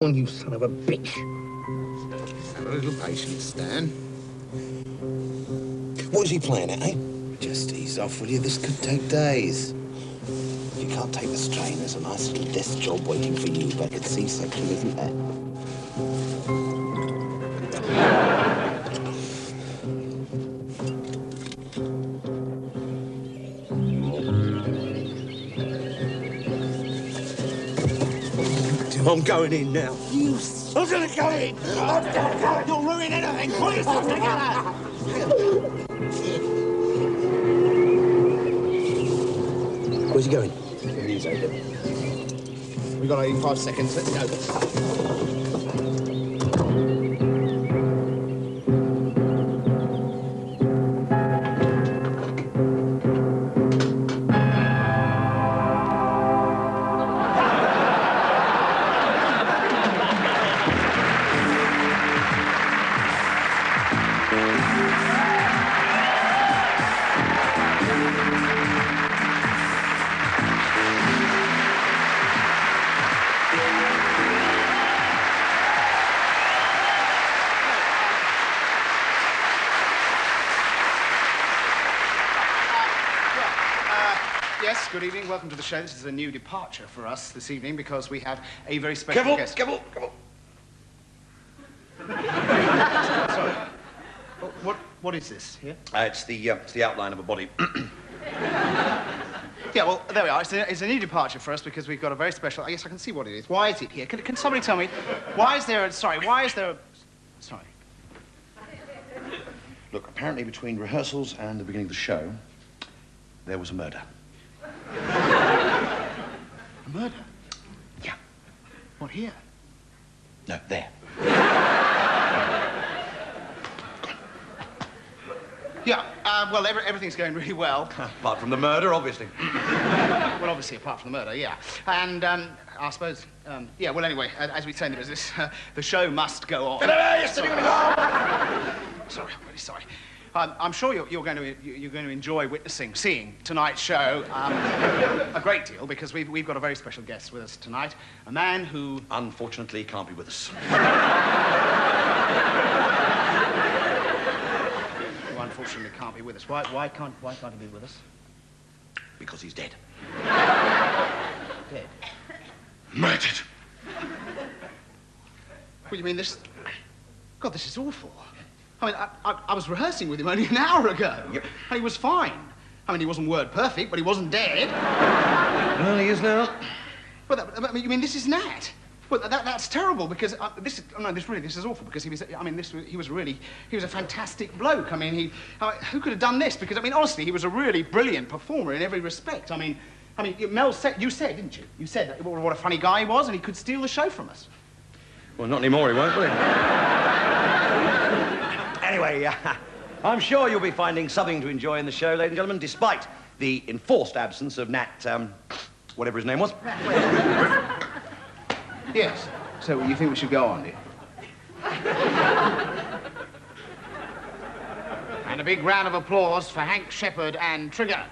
on, you son of a bitch. Have a little patience, Stan. What is he playing at, eh? Just ease off, will you? This could take days. If you can't take the strain, there's a nice little desk job waiting for you back at C-section, isn't there? I'm going in now. I'm gonna go in! I'm gonna go in! You'll ruin anything! Pull yourself together! Where's he going? He's over. We've got 85 seconds. Let's go. Yes, good evening. Welcome to the show. This is a new departure for us this evening because we have a very special guest. Come on. Sorry. What is this here? It's the outline of a body. Yeah, well, there we are. It's a new departure for us because we've got a very special... I guess I can see what it is. Why is it here? Can somebody tell me, why is there a... Sorry. Look, apparently between rehearsals and the beginning of the show, there was a murder. A murder? Yeah. What, here? No, there. Yeah, well, everything's going really well. Apart from the murder, obviously. Well, obviously, apart from the murder, yeah. And, I suppose, yeah, well, anyway, as we say in the business, the show must go on. Sorry, I'm really sorry. I'm sure you're going to enjoy seeing tonight's show a great deal because we've got a very special guest with us tonight, a man who Unfortunately can't be with us. who unfortunately can't be with us. Why can't he be with us? Because he's dead. Dead. Murdered. What do you mean this? God, this is awful. I mean, I was rehearsing with him only an hour ago. Yep. And he was fine. I mean, he wasn't word perfect, but he wasn't dead. Well, he is now. Well, I mean, you mean this is Nat? Well, that's terrible because this is awful because he was a fantastic bloke. I mean, who could have done this? Because I mean, honestly, he was a really brilliant performer in every respect. I mean, Mel said, you said, didn't you? You said that, what a funny guy he was, and he could steal the show from us. Well, not anymore, he won't, will he? Anyway, I'm sure you'll be finding something to enjoy in the show, ladies and gentlemen, despite the enforced absence of Nat, whatever his name was. Yes. So you think we should go on, do you? And a big round of applause for Hank Shepherd and Trigger.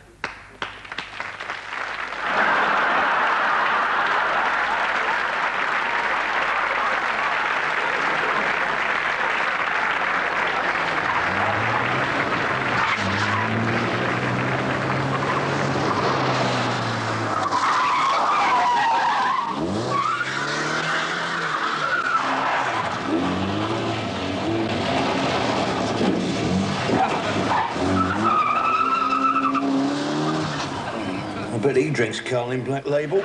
I bet he drinks Carling Black Label.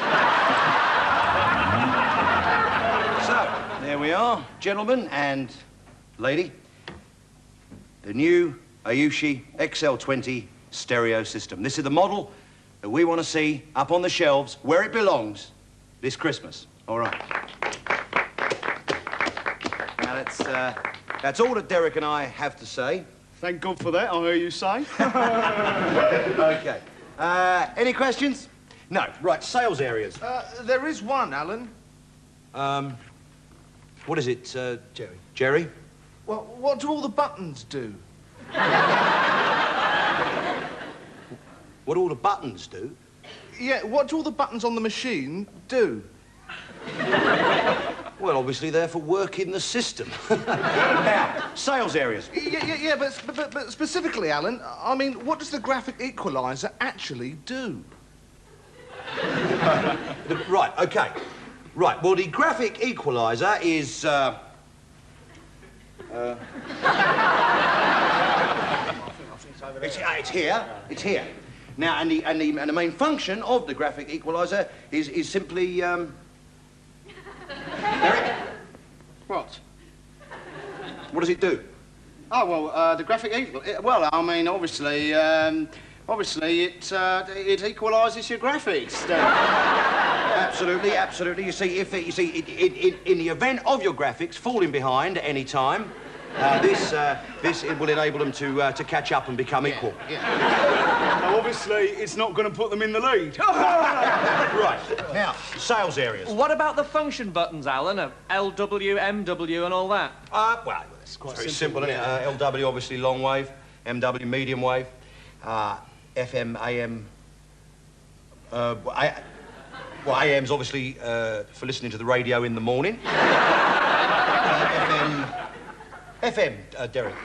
So, there we are, gentlemen and lady. The new Ayushi XL20 stereo system. This is the model that we want to see up on the shelves where it belongs this Christmas. All right. Now, that's all that Derek and I have to say. Thank God for that, I hear you say. Okay. Any questions? No. Right, sales areas. There is one, Alan. What is it, Jerry? Jerry? Well, what do all the buttons do? What do all the buttons do? Yeah, what do all the buttons on the machine do? Well, obviously they're for working the system. Now, sales areas. Yeah, but specifically, Alan, I mean, what does the graphic equaliser actually do? Right, OK. Right, well, the graphic equaliser is, It's here. It's here. Now, and the main function of the graphic equaliser is simply, Eric? What? What does it do? Oh, well, the graphic well, I mean, obviously it equalises your graphics. Absolutely, absolutely. You see, in the event of your graphics falling behind at any time, this it will enable them to catch up and become equal. Yeah. Now, obviously, it's not going to put them in the lead. Right. Now, sales areas. What about the function buttons, Alan, of LW, MW and all that? Well, it's quite very simple, isn't it? LW, obviously, long wave. MW, medium wave. FM, AM... well, AM's obviously for listening to the radio in the morning. FM, Derek.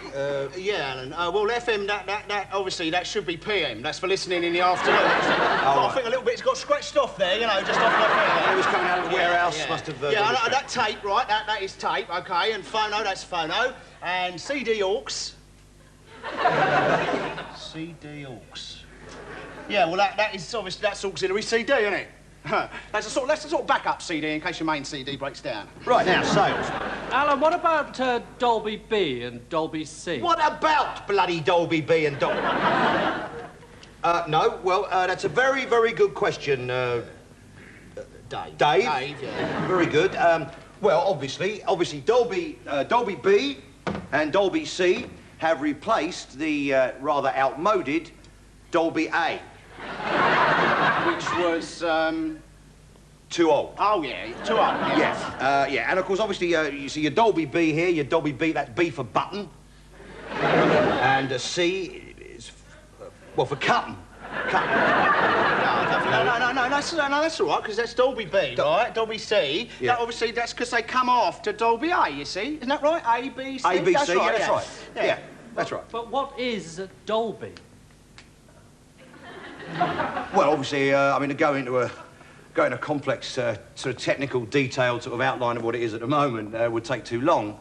Yeah, Alan. Well, FM, that obviously, that should be PM. That's for listening in the afternoon. I think a little bit's got scratched off there, you know, just off the FM. It was coming out of the warehouse, must have... that tape, right, that is tape, OK, and phono, that's phono, and CD aux. CD aux. Yeah, well, that is obviously, that's auxiliary CD, isn't it? That's a sort of backup CD in case your main CD breaks down. Right, now, sales. Alan, what about Dolby B and Dolby C? What about bloody Dolby B and Dolby... no, well, that's a very, very good question, Dave. Dave, yeah. Very good. Well, obviously, Dolby B and Dolby C have replaced the rather outmoded Dolby A. Which was, Too old. Oh, yeah, too old, yeah. Yeah, and of course, obviously, you see your Dolby B here, your Dolby B, that's B for button. And C is, well, for cutting. No, that's all right, because that's Dolby B, right? Dolby C. Yeah. That, obviously, that's because they come off to Dolby A, you see? Isn't that right? A, B, C? A, B, that's C, right, that's right. Yeah, that's right. But what is Dolby? Well, obviously, I mean, to go into a complex sort of technical, detailed sort of outline of what it is at the moment would take too long.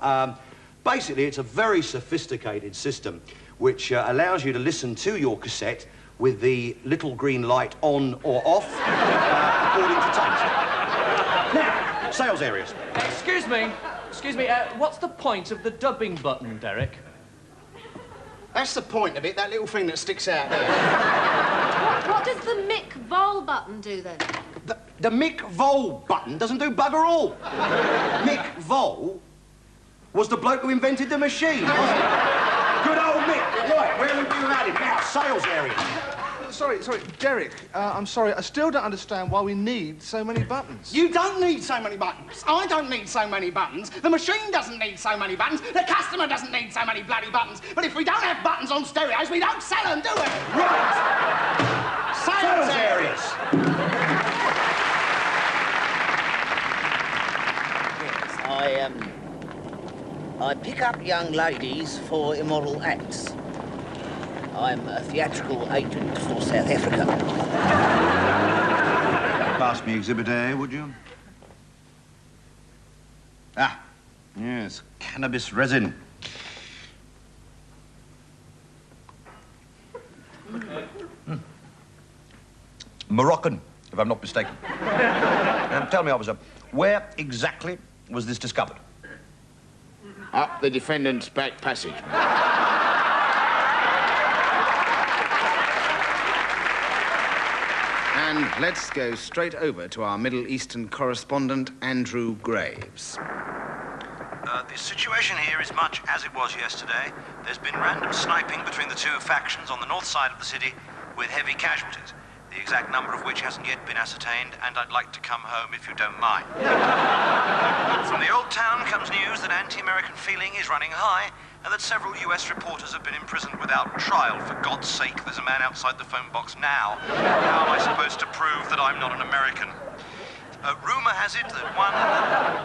Basically, it's a very sophisticated system which allows you to listen to your cassette with the little green light on or off according to taste. Now, sales areas. Excuse me, what's the point of the dubbing button, Derek? That's the point of it, that little thing that sticks out there. What does the Mick Vol button do, then? The Mick Vol button doesn't do bugger all. Mick Vol was the bloke who invented the machine, wasn't he? Good old Mick. Right, where would you have had him? Now, sales areas. Sorry, Derek, I'm sorry, I still don't understand why we need so many buttons. You don't need so many buttons. I don't need so many buttons. The machine doesn't need so many buttons. The customer doesn't need so many bloody buttons. But if we don't have buttons on stereos, we don't sell them, do we? Right. Sales areas. Yes, I pick up young ladies for immoral acts. I'm a theatrical agent for South Africa. Pass me Exhibit A, would you? Ah, yes, cannabis resin. Moroccan, if I'm not mistaken. Tell me, officer, where exactly was this discovered? Up the defendant's back passage. And let's go straight over to our Middle Eastern correspondent, Andrew Graves. The situation here is much as it was yesterday. There's been random sniping between the two factions on the north side of the city with heavy casualties, the exact number of which hasn't yet been ascertained, and I'd like to come home if you don't mind. From the old town comes news that anti-American feeling is running high and that several US reporters have been imprisoned without trial. For God's sake, there's a man outside the phone box now. How am I supposed to prove that I'm not an American? Rumour has it that one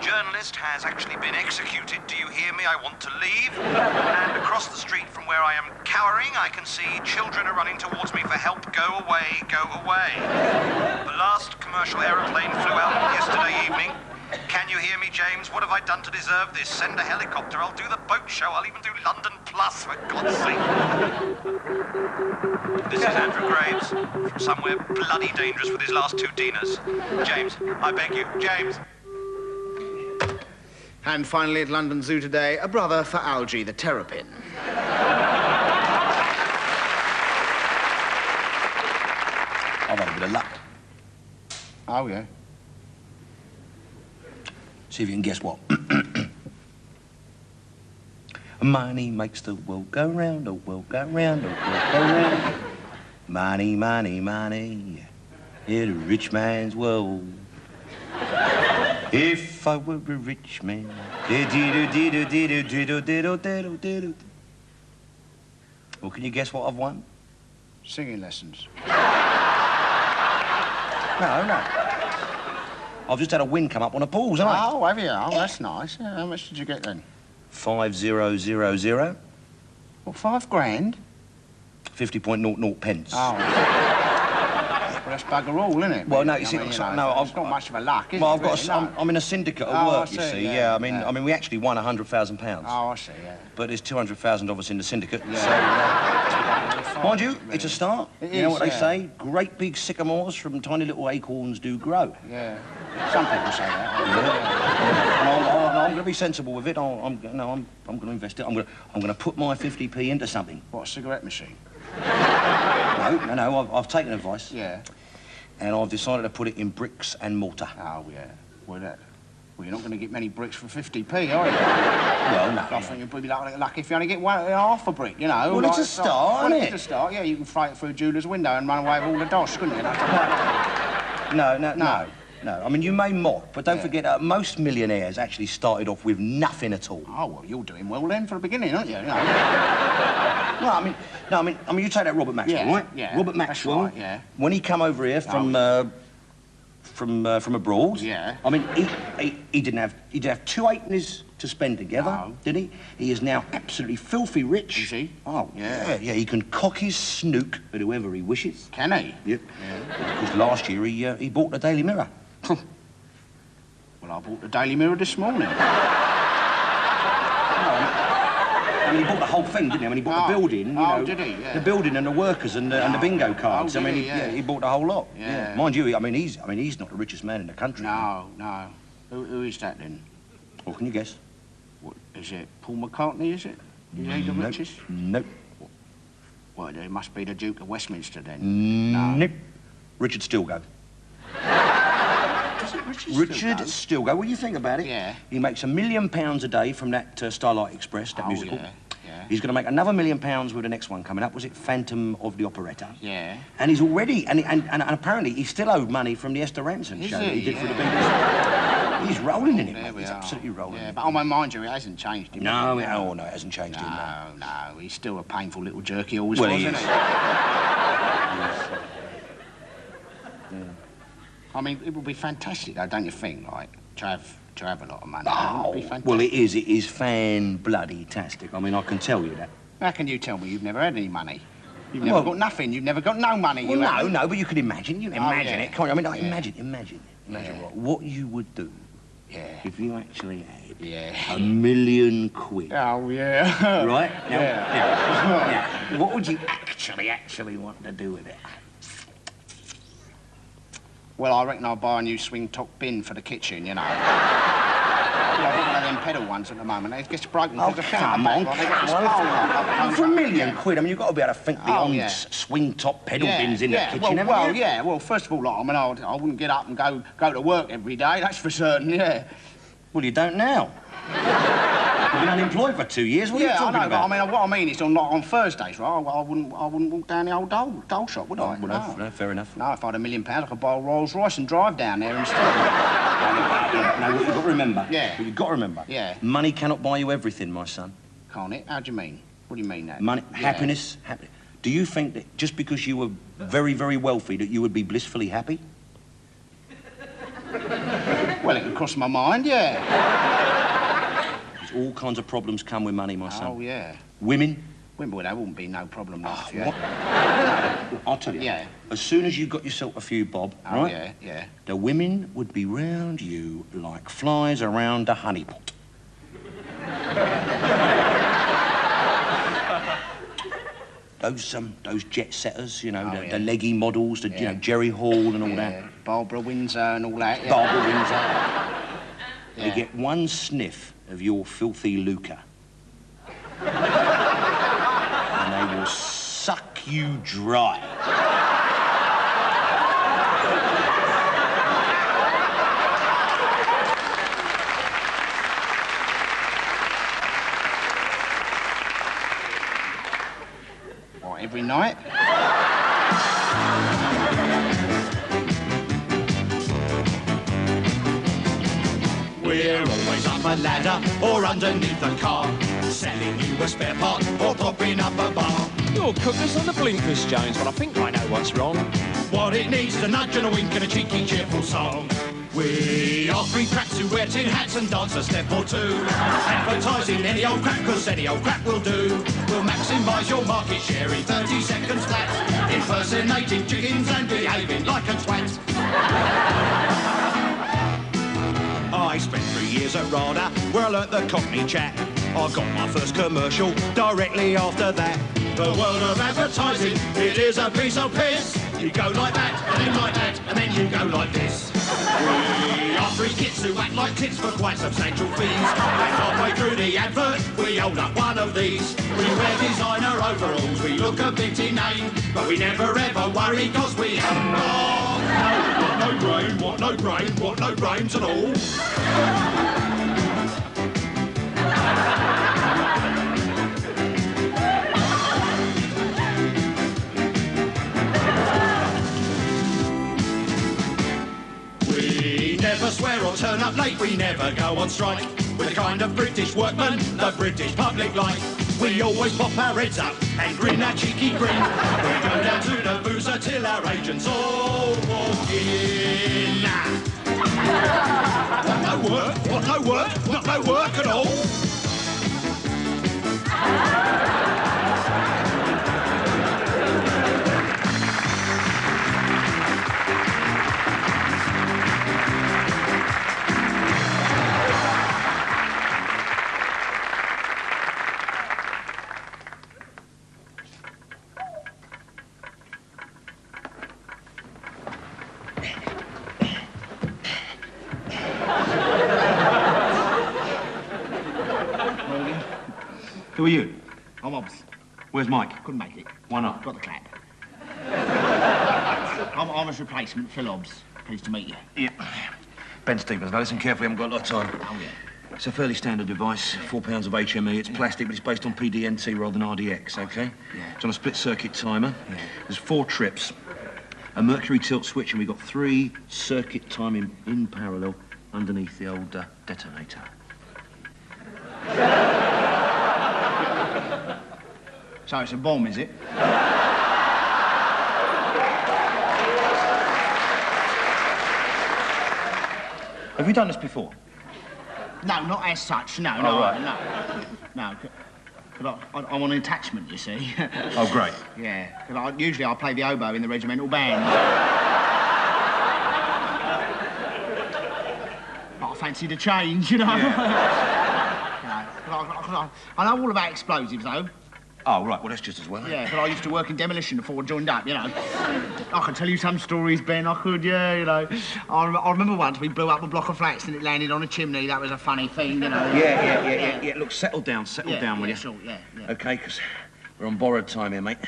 journalist has actually been executed. Do you hear me? I want to leave. And across the street from where I am cowering, I can see children are running towards me for help. Go away, go away. The last commercial aeroplane flew out yesterday evening. Can you hear me, James? What have I done to deserve this? Send a helicopter. I'll do the boat show. I'll even do London Plus, for God's sake. This is Andrew Graves, from somewhere bloody dangerous with his last 2 dinners. James, I beg you, James. And finally, at London Zoo today, a brother for Algie, the terrapin. I've had a bit of luck. Oh, yeah. See if you can guess what. Money makes the world go round, the world go round, the world go round. Money, money, money, in a rich man's world. If I were a rich man. Well, can you guess what I've won? Singing lessons. No. I've just had a win come up on a pools, haven't I? Oh, have you? Oh, that's nice. Yeah, how much did you get then? 5000. What, 5 grand? 50.00 pence. Oh. Well, that's bugger all, isn't it? Well, no, really? you see, I mean, no, it's not much of a luck, is well, it? I've got. Really? No. I'm in a syndicate at Oh, work. I You see, see, yeah, I mean, we actually won £100,000. Oh, I see, yeah. But there's 200,000 of us in the syndicate. Yeah. So, mind you, it's a start. It you know is, what they yeah. say? Great big sycamores from tiny little acorns do grow. Yeah. Some people say that. And I'm going to be sensible with it. I'm going to invest it. I'm going to put my 50p into something. What, a cigarette machine? No. I've taken advice. Yeah. And I've decided to put it in bricks and mortar. Oh, yeah. Well, you're not going to get many bricks for 50p, are you? Well, no. I think you'd be lucky if you only get half a brick, you know. Well, it's a start, isn't it? It's a start, yeah. You can throw it through a jeweller's window and run away with all the dosh, couldn't you? No. I mean, you may mock, but don't Yeah. forget, most millionaires actually started off with nothing at all. Oh, well, you're doing well then for the beginning, aren't you? You know? I mean, you take that Robert Maxwell, Yeah, right? yeah, Robert that's Maxwell, right, yeah. when he come over here from abroad, Yeah. I mean, he didn't have 2 halfpennies to spend together, No. did he? He is now absolutely filthy rich. Is he? Oh, Yeah. yeah. He can cock his snook at whoever he wishes. Can he? Yep. Because last year he bought the Daily Mirror. Well, I bought the Daily Mirror this morning. I mean, he bought the whole thing, didn't he? I mean, he bought the building, you know. Did he? Yeah. The building and the workers and the bingo cards. Oh, I mean, did he? Yeah. he bought the whole lot. Yeah. Mind you, he's not the richest man in the country. No. Who is that then? Well, can you guess? What, is it Paul McCartney, is it? Is he the richest? Nope. Well, it must be the Duke of Westminster then. Nope. Richard Stilgo. Is it Richard Stilgo. Well, you think about it. Yeah. He makes £1 million a day from that Starlight Express, that musical. Yeah. He's going to make another £1 million with the next one coming up. Was it Phantom of the Operetta? Yeah. And he's already, and apparently he still owed money from the Esther Ranson show that he did for the BBC. He's rolling in it, mate. He's absolutely rolling in it. But mind you, it hasn't changed him. No, it hasn't changed him. No, he's still a painful little jerk he always Well, was, he isn't is. he? I mean, it would be fantastic, though, don't you think, like, to have a lot of money? It would be fantastic. Well, it is fan-bloody-tastic. I mean, I can tell you that. How can you tell me you've never had any money? You've never got nothing. You've never got no money. Well, no, but you can imagine. You can imagine yeah. it. Come on, I mean, imagine what you would do if you actually had £1 million. Oh, yeah. Right? Yeah. Now, what would you actually want to do with it? Well, I reckon I'll buy a new swing-top bin for the kitchen, you know. Well, I've got one of them pedal ones at the moment. It gets broken because the Come on, They get this pole up. For £1 million, I mean, you've got to be able to think beyond swing-top pedal bins in the kitchen, haven't you? Well, first of all, like, I mean, I wouldn't get up and go to work every day, that's for certain, yeah. Well, you don't now. You've been unemployed for 2 years. What are you talking about? But I mean, what I mean is on Thursdays, right? I wouldn't walk down the old doll shop, would I? Well, no, fair enough. No, if I had £1 million, I could buy a Rolls Royce and drive down there instead. No, what you've got to remember. Yeah. What you've got to remember. Yeah. Money cannot buy you everything, my son. Can't it? How do you mean? What do you mean that? Money, Yeah. happiness. Do you think that just because you were very, very wealthy that you would be blissfully happy? Well, it could cross my mind, yeah. All kinds of problems come with money, my son. Oh, yeah. Women? Well, that wouldn't be no problem, like, What? I'll tell you. Yeah. As soon as you got yourself a few bob, Oh, right? yeah, yeah. The women would be round you like flies around a honey pot. Those jet setters, you know, the leggy models, you know, Jerry Hall and all that. Barbara Windsor and all that, yeah. Barbara Windsor. Yeah. They get one sniff of your filthy lucre. And they will suck you dry. What, every night? We're always up a ladder or underneath a car, selling you a spare part or popping up a bar. You're cookers on the blinkers, Jones, but I think I know what's wrong. What it needs is a nudge and a wink and a cheeky, cheerful song. We are three cracks who wear tin hats and dance a step or two. Advertising any old crap, 'cause any old crap will do. We'll maximise your market share in 30 seconds flat. Impersonating chickens and behaving like a twat. I spent 3 years at RADA, where I learnt the Cockney chat. I got my first commercial directly after that. The world of advertising, it is a piece of piss. You go like that, and then like that, and then you go like this. We are three kids who act like tits for quite substantial fees. And halfway through the advert, we hold up one of these. We wear designer overalls, we look a bit inane, but we never ever worry, 'cause we have no brain, what no brain, what no brains at all. We never swear or turn up late, we never go on strike. We're the kind of British workmen the British public like. We always pop our heads up and grin that cheeky grin. We go down to the boozer till our agents all walk in. What no work, what no work, what no work at all. Who are you? I'm Hobbs. Where's Mike? Couldn't make it. Why not? Got the clap. I'm his replacement, Phil Hobbs. Pleased to meet you. Yeah. Ben Stevens. Now listen carefully, I haven't got a lot of time. Oh, yeah. It's a fairly standard device, 4 pounds of HME. It's plastic, but it's based on PDNT rather than RDX, OK? Yeah. It's on a split-circuit timer. Yeah. There's 4 trips, a mercury tilt switch, and we've got 3 circuit timing in parallel underneath the old detonator. So it's a bomb, is it? Have you done this before? No, not as such, no, Oh, no, right. no. But I'm on an attachment, you see. Oh, great. Yeah, because usually I play the oboe in the regimental band. But I fancy the change, you know. Yeah. I know all about explosives, though. Oh, right, well, that's just as well. Yeah, but I used to work in demolition before I joined up, you know. I can tell you some stories, Ben, I could, yeah, you know. I remember once we blew up a block of flats and it landed on a chimney. That was a funny thing, you know. Yeah. Look, settle down, will you? Sure, yeah. OK, because we're on borrowed time here, mate.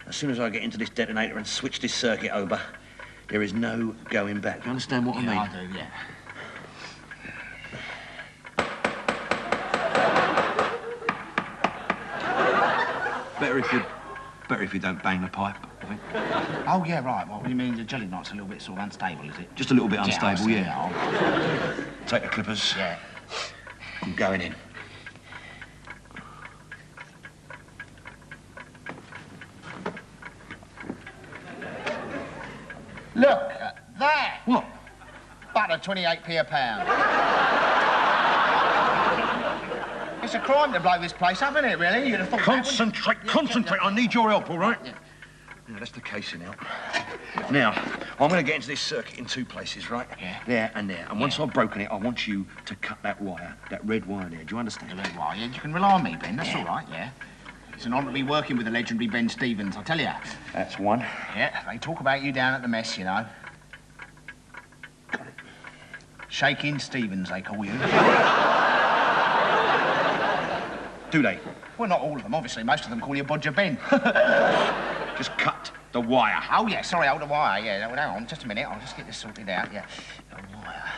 As soon as I get into this detonator and switch this circuit over, there is no going back. Do you understand what I mean? I do, yeah. Better if you don't bang the pipe, I think. Oh, yeah, right. What do you mean the jelly knot's a little bit sort of unstable, is it? Just a little bit unstable, Yeah. yeah. Take the clippers. Yeah. I'm going in. Look at that. What? Butter 28p a pound. It's a crime to blow this place up, isn't it, really? You'd have thought Concentrate, concentrate. I need your help, all right? Yeah. Now, that's the casing out. Now, I'm going to get into this circuit in two places, right? Yeah. There and there. And once I've broken it, I want you to cut that wire, that red wire there. Do you understand? The red wire, yeah, you can rely on me, Ben. That's all right, yeah. It's an honour to be working with the legendary Ben Stevens, I tell you. That's one. Yeah, they talk about you down at the mess, you know. Shaking Stevens, they call you. Do they? Well, not all of them, obviously. Most of them call you Bodger Ben. Just cut the wire. Oh, yeah, sorry, hold the wire, yeah. Well, hang on, just a minute. I'll just get this sorted out, yeah. The wire.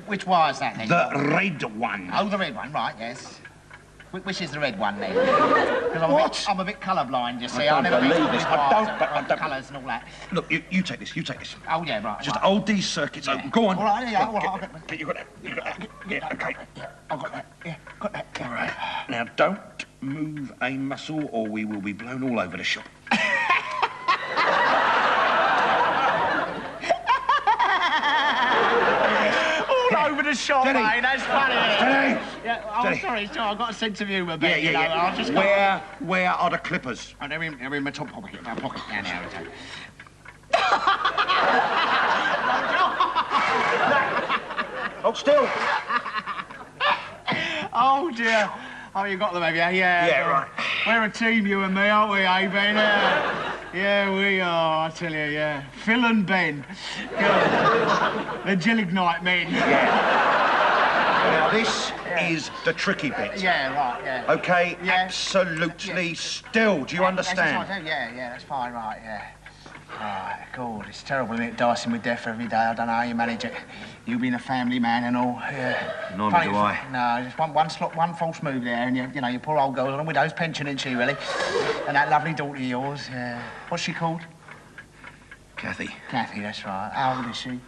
Which wire's that, then? The red one. Oh, the red one, right, yes. Which is the red one, then? Because I'm a bit colourblind, you see. I don't believe this. I don't. Colours and all that. Look, you take this, you take this. Oh, yeah, right. Just right. hold these circuits open. Go on. All right, yeah, all right. You got that? You got that? Yeah, okay. Yeah, I've got that. Yeah, got that. Yeah. All right. Now, don't move a muscle or we will be blown all over the shop. Over the shop, Steady. mate. That's funny. Steady. Yeah, I'm Steady. sorry, I've got a sense of humour, Ben. You know, Yeah. I'll just Where are the clippers? Oh, they're in my top pocket. My pocket down there. Okay. Hold still. Oh, dear. Oh, you got them, have you? Yeah. Yeah, right. We're a team, you and me, aren't we, eh, Ben? Yeah, we are, I tell you, yeah. Phil and Ben. The Gillignite men. Now, this is the tricky bit. Yeah, right, yeah. Okay, Yeah. absolutely still. Do you understand? Yeah, that's fine, right, yeah. Right, God, it's terrible, isn't it, dicing with death every day. I don't know how you manage it. You being a family man and all, yeah. Neither do I. No, just one false move there, and you know, your poor old girl's on a widow's pension, isn't she, really? And that lovely daughter of yours, yeah. What's she called? Kathy, Kathy, that's right. How old is she?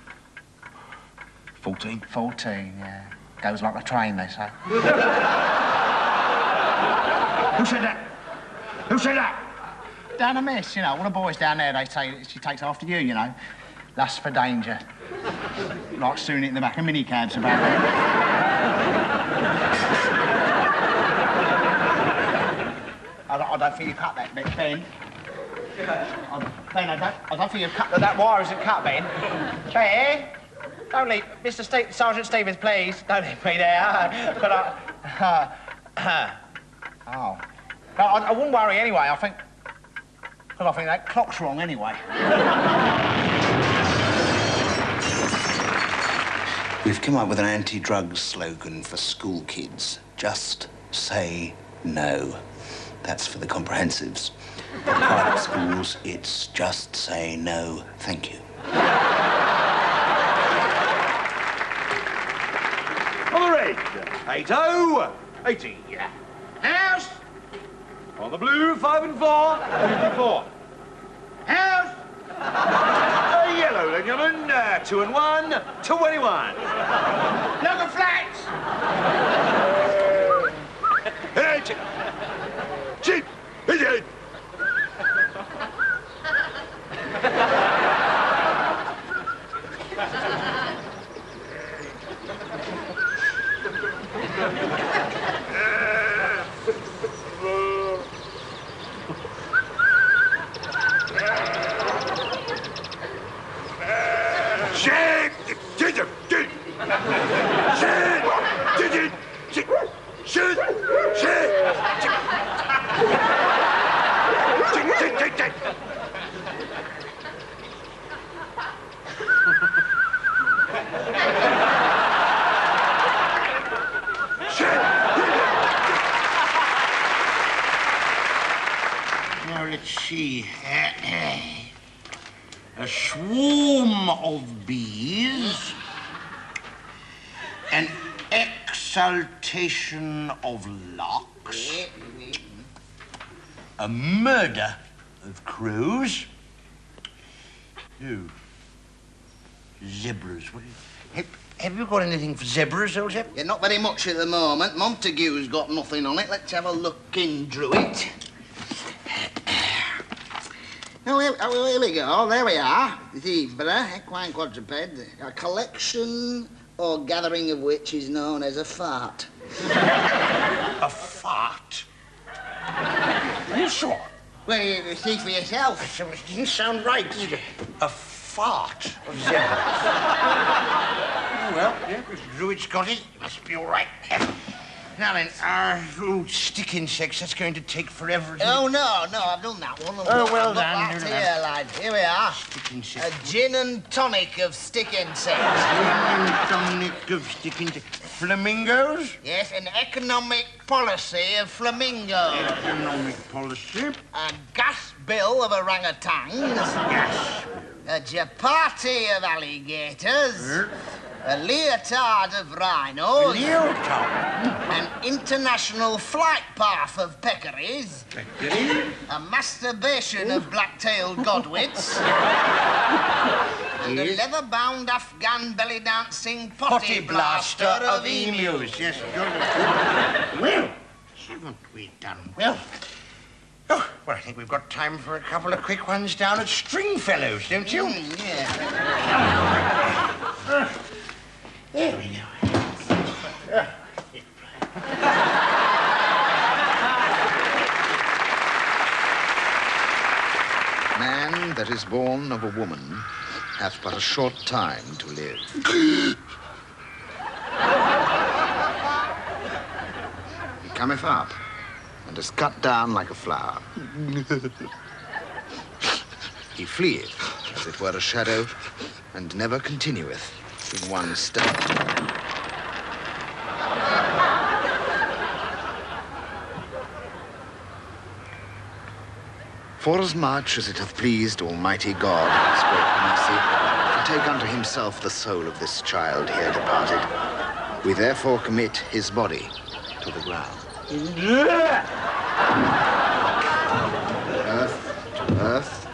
14. 14, yeah. Goes like a train, they say. Who said that? Who said that? Down a mess, you know. All the boys down there, they say she takes after you, you know. Lust for danger. Like soon in the back of minicabs about that. I don't think you cut that bit, Ben. Ben, I don't think you cut that wire isn't cut, Ben. Ben? Don't leave. Sergeant Stevens, please. Don't leave me there. But oh. No, I wouldn't worry anyway. I think that clock's wrong anyway. We've come up with an anti-drugs slogan for school kids. Just say no. That's for the comprehensives. For private schools, it's just say no, thank you. On the red, 80, 80. House. On the blue, 5 and 4, 54. House. Yellow, ladies and gentlemen, 2 and 1, 21. Look at flats! Hey, cheap, hey, Now, let's see. A swarm of bees. An exaltation of larks. A murder of crows. Oh. Zebras. Have you got anything for zebras, old chap? Yeah, not very much at the moment. Montague's got nothing on it. Let's have a look in through it. Here we go. There we are. The zebra, equine quadruped, a collection or gathering of which is known as a fart. A fart? Are you sure? Well, you see for yourself. It didn't sound right. A fart of zebras. Oh, well, yeah, if Druid's got it, it must be all right. Now then, stick insects, that's going to take forever. Oh, no, I've done that one. Oh, well done. That's here, lad. Here we are. Stick insects. A gin and tonic of stick insects. Gin and tonic of stick insects. Flamingos? Yes, an economic policy of flamingos. Economic policy. A gas bill of orangutans. Yes. A chapati of alligators. A leotard of rhinos. Leotard? An international flight path of peccaries. Peccary? A masturbation of black-tailed godwits. And a leather-bound Afghan belly-dancing potty blaster of emus. Yes, good. Well, haven't we done well? Oh, well, I think we've got time for a couple of quick ones down at Stringfellows, don't you? Yeah. There we go. Man that is born of a woman hath but a short time to live. He cometh up and is cut down like a flower. He fleeth as it were a shadow and never continueth in one step. Forasmuch as it hath pleased Almighty God, His great mercy, to take unto himself the soul of this child here departed, we therefore commit his body to the ground. Earth to earth.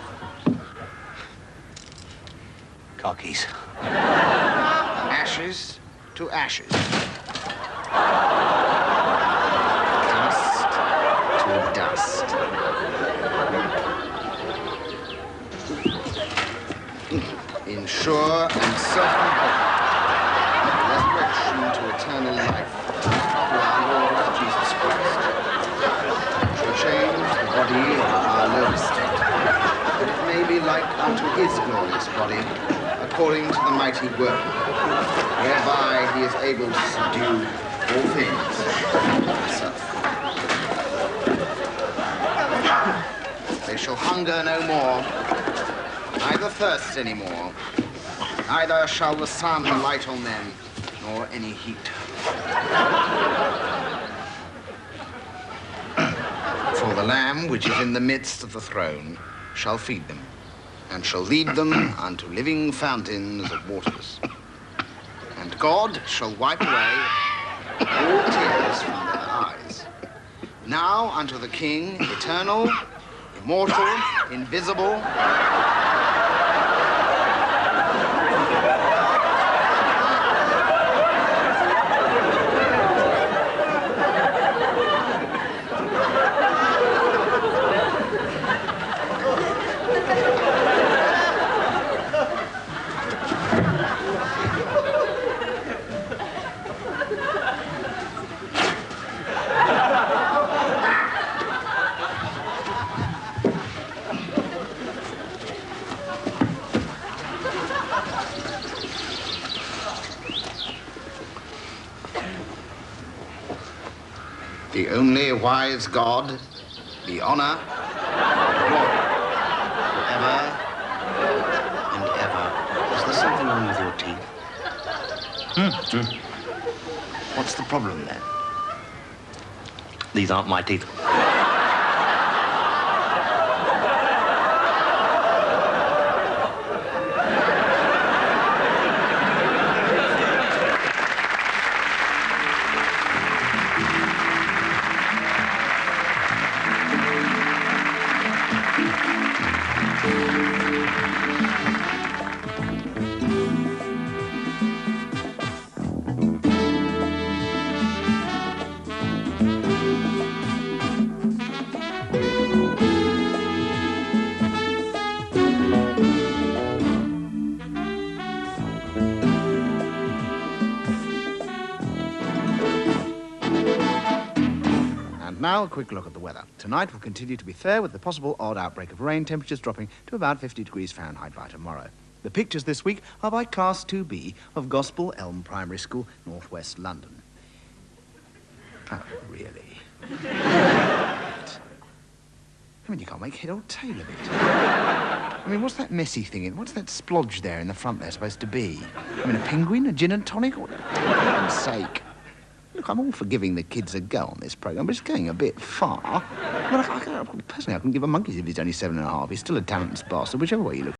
Khakis. Ashes to ashes. Dust to dust. In sure and certain hope, resurrection to eternal life through our Lord Jesus Christ, shall change the body of our low estate, that it may be like unto his glorious body, according to the mighty work, whereby he is able to subdue all things to himself. They shall hunger no more, neither thirst any more, neither shall the sun light on them, nor any heat. For the Lamb which is in the midst of the throne shall feed them, and shall lead them unto living fountains of waters. And God shall wipe away all tears from their eyes. Now unto the King, eternal, immortal, invisible, the only wise God, be honor, glory, forever and ever. Is there something wrong with your teeth? What's the problem then? These aren't my teeth. now, a quick look at the weather. Tonight will continue to be fair with the possible odd outbreak of rain, temperatures dropping to about 50 degrees Fahrenheit by tomorrow. The pictures this week are by Class 2B of Gospel Elm Primary School, northwest London. Oh, really? I mean, you can't make head or tail of it. I mean, what's that messy thing? What's that splodge there in the front there supposed to be? I mean, a penguin? A gin and tonic? For heaven's sake. Look, I'm all for giving the kids a go on this programme, but it's going a bit far. Well, personally, I couldn't give a monkey's if he's only 7.5. He's still a talentless bastard, whichever way you look.